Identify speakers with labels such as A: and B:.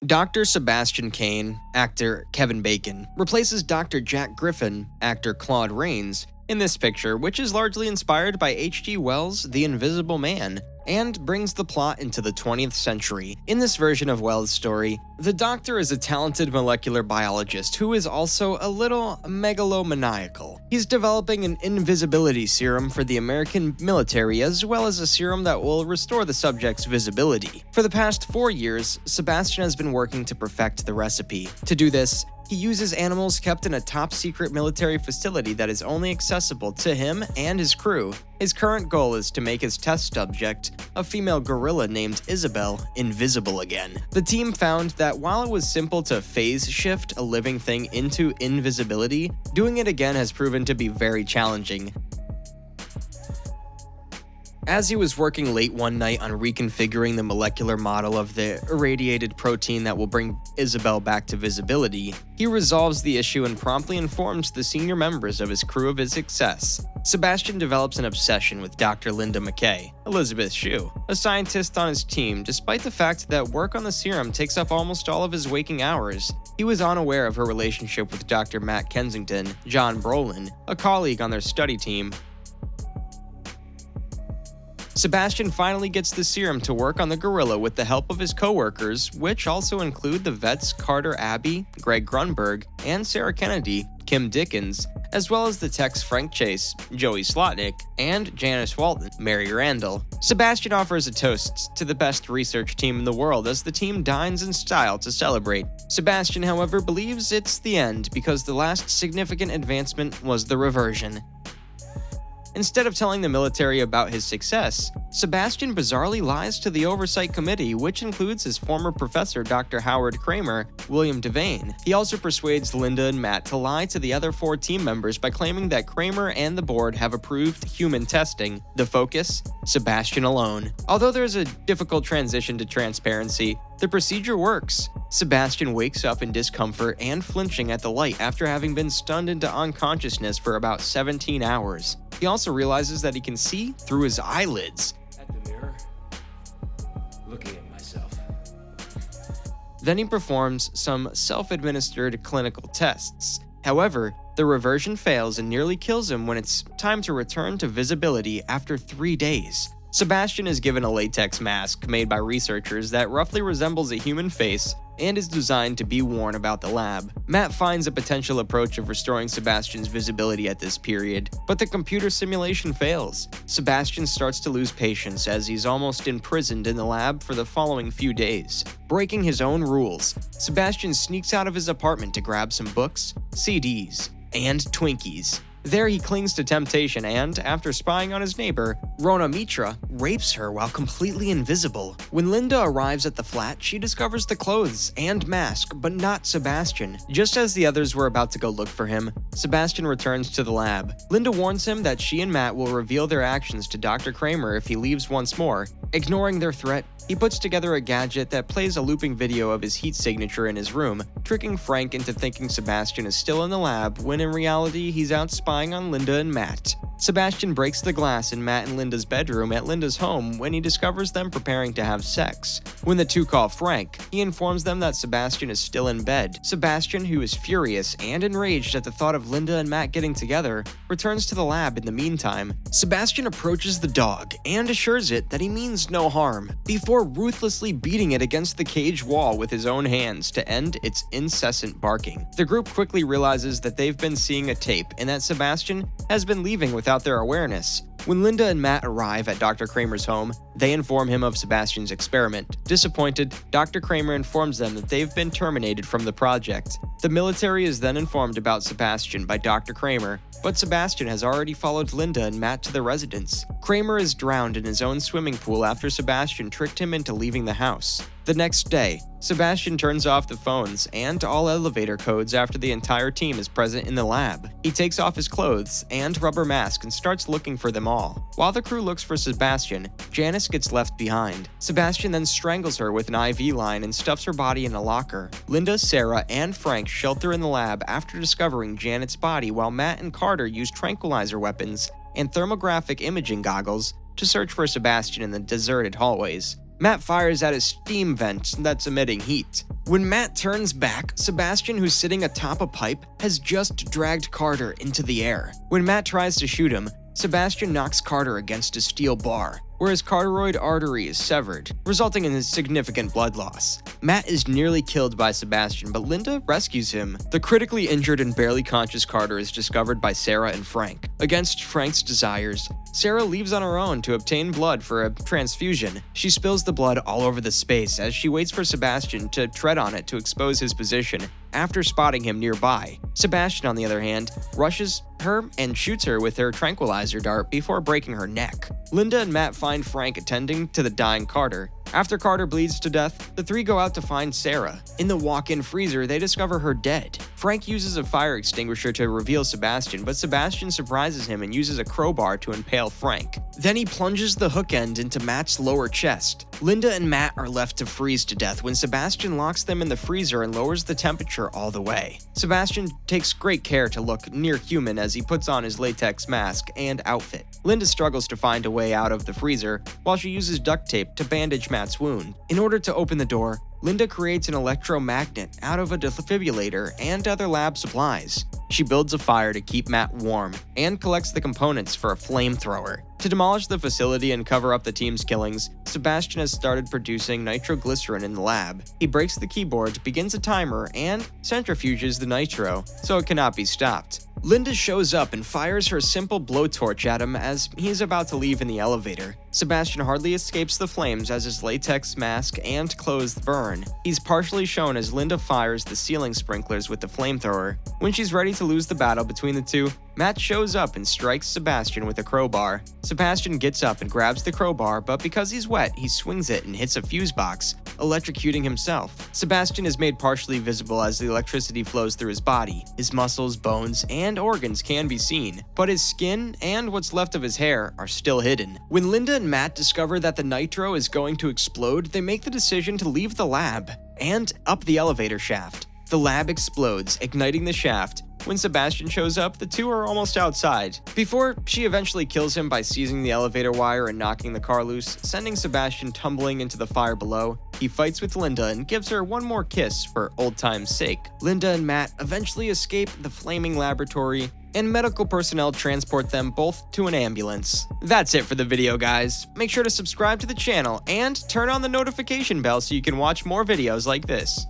A: Dr. Sebastian Kane, actor Kevin Bacon, replaces Dr. Jack Griffin, actor Claude Rains, in this picture, which is largely inspired by H.G. Wells' The Invisible Man, and brings the plot into the 20th century. In this version of Wells' story, the Doctor is a talented molecular biologist who is also a little megalomaniacal. He's developing an invisibility serum for the American military, as well as a serum that will restore the subject's visibility. For the past 4 years, Sebastian has been working to perfect the recipe. To do this, he uses animals kept in a top-secret military facility that is only accessible to him and his crew. His current goal is to make his test subject, a female gorilla named Isabel, invisible again. The team found that while it was simple to phase shift a living thing into invisibility, doing it again has proven to be very challenging. As he was working late one night on reconfiguring the molecular model of the irradiated protein that will bring Isabel back to visibility, he resolves the issue and promptly informs the senior members of his crew of his success. Sebastian develops an obsession with Dr. Linda McKay, Elizabeth Shue, a scientist on his team, despite the fact that work on the serum takes up almost all of his waking hours. He was unaware of her relationship with Dr. Matt Kensington, John Brolin, a colleague on their study team. Sebastian finally gets the serum to work on the gorilla with the help of his co-workers, which also include the vets Carter Abbey, Greg Grunberg, and Sarah Kennedy, Kim Dickens, as well as the techs Frank Chase, Joey Slotnick, and Janice Walton, Mary Randall. Sebastian offers a toast to the best research team in the world as the team dines in style to celebrate. Sebastian, however, believes it's the end because the last significant advancement was the reversion. Instead of telling the military about his success, Sebastian bizarrely lies to the Oversight Committee, which includes his former professor Dr. Howard Kramer, William Devane. He also persuades Linda and Matt to lie to the other 4 team members by claiming that Kramer and the board have approved human testing. The focus? Sebastian alone. Although there's a difficult transition to transparency, the procedure works. Sebastian wakes up in discomfort and flinching at the light after having been stunned into unconsciousness for about 17 hours. He also realizes that he can see through his eyelids.
B: At the mirror, looking at myself.
A: Then he performs some self-administered clinical tests. However, the reversion fails and nearly kills him when it's time to return to visibility after 3 days. Sebastian is given a latex mask made by researchers that roughly resembles a human face and is designed to be worn about the lab. Matt finds a potential approach of restoring Sebastian's visibility at this period, but the computer simulation fails. Sebastian starts to lose patience as he's almost imprisoned in the lab for the following few days. Breaking his own rules, Sebastian sneaks out of his apartment to grab some books, CDs, and Twinkies. There he clings to temptation and, after spying on his neighbor, Rona Mitra, rapes her while completely invisible. When Linda arrives at the flat, she discovers the clothes and mask, but not Sebastian. Just as the others were about to go look for him, Sebastian returns to the lab. Linda warns him that she and Matt will reveal their actions to Dr. Kramer if he leaves once more. Ignoring their threat, he puts together a gadget that plays a looping video of his heat signature in his room, tricking Frank into thinking Sebastian is still in the lab when in reality he's out spying on Linda and Matt. Sebastian breaks the glass in Matt and Linda's bedroom at Linda's home when he discovers them preparing to have sex. When the two call Frank, he informs them that Sebastian is still in bed. Sebastian, who is furious and enraged at the thought of Linda and Matt getting together, returns to the lab in the meantime. Sebastian approaches the dog and assures it that he means no harm, before ruthlessly beating it against the cage wall with his own hands to end its incessant barking. The group quickly realizes that they've been seeing a tape and that Sebastian has been leaving without their awareness. When Linda and Matt arrive at Dr. Kramer's home, they inform him of Sebastian's experiment. Disappointed, Dr. Kramer informs them that they've been terminated from the project. The military is then informed about Sebastian by Dr. Kramer, but Sebastian has already followed Linda and Matt to the residence. Kramer is drowned in his own swimming pool after Sebastian tricked him into leaving the house. The next day, Sebastian turns off the phones and all elevator codes after the entire team is present in the lab. He takes off his clothes and rubber mask and starts looking for them all. While the crew looks for Sebastian, Janice gets left behind. Sebastian then strangles her with an IV line and stuffs her body in a locker. Linda, Sarah, and Frank shelter in the lab after discovering Janet's body, while Matt and Carter use tranquilizer weapons and thermographic imaging goggles to search for Sebastian in the deserted hallways. Matt fires at a steam vent that's emitting heat. When Matt turns back, Sebastian, who's sitting atop a pipe, has just dragged Carter into the air. When Matt tries to shoot him, Sebastian knocks Carter against a steel bar, where his carotid artery is severed, resulting in his significant blood loss. Matt is nearly killed by Sebastian, but Linda rescues him. The critically injured and barely conscious Carter is discovered by Sarah and Frank. Against Frank's desires, Sarah leaves on her own to obtain blood for a transfusion. She spills the blood all over the space as she waits for Sebastian to tread on it to expose his position after spotting him nearby. Sebastian, on the other hand, rushes her and shoots her with her tranquilizer dart before breaking her neck. Linda and Matt find Frank attending to the dying Carter. After Carter bleeds to death, the three go out to find Sarah. In the walk-in freezer, they discover her dead. Frank uses a fire extinguisher to reveal Sebastian, but Sebastian surprises him and uses a crowbar to impale Frank. Then he plunges the hook end into Matt's lower chest. Linda and Matt are left to freeze to death when Sebastian locks them in the freezer and lowers the temperature all the way. Sebastian takes great care to look near human as he puts on his latex mask and outfit. Linda struggles to find a way out of the freezer while she uses duct tape to bandage Matt's wound. In order to open the door, Linda creates an electromagnet out of a defibrillator and other lab supplies. She builds a fire to keep Matt warm and collects the components for a flamethrower. To demolish the facility and cover up the team's killings, Sebastian has started producing nitroglycerin in the lab. He breaks the keyboard, begins a timer, and centrifuges the nitro, so it cannot be stopped. Linda shows up and fires her simple blowtorch at him as he's about to leave in the elevator. Sebastian hardly escapes the flames as his latex mask and clothes burn. He's partially shown as Linda fires the ceiling sprinklers with the flamethrower. When she's ready to lose the battle between the two, Matt shows up and strikes Sebastian with a crowbar. Sebastian gets up and grabs the crowbar, but because he's wet, he swings it and hits a fuse box, electrocuting himself. Sebastian is made partially visible as the electricity flows through his body. His muscles, bones, and organs can be seen, but his skin and what's left of his hair are still hidden. When Linda and Matt discover that the nitro is going to explode, they make the decision to leave the lab and up the elevator shaft. The lab explodes, igniting the shaft. When Sebastian shows up, the two are almost outside, before she eventually kills him by seizing the elevator wire and knocking the car loose, sending Sebastian tumbling into the fire below. He fights with Linda and gives her one more kiss for old time's sake. Linda and Matt eventually escape the flaming laboratory, and medical personnel transport them both to an ambulance. That's it for the video, guys. Make sure to subscribe to the channel and turn on the notification bell so you can watch more videos like this.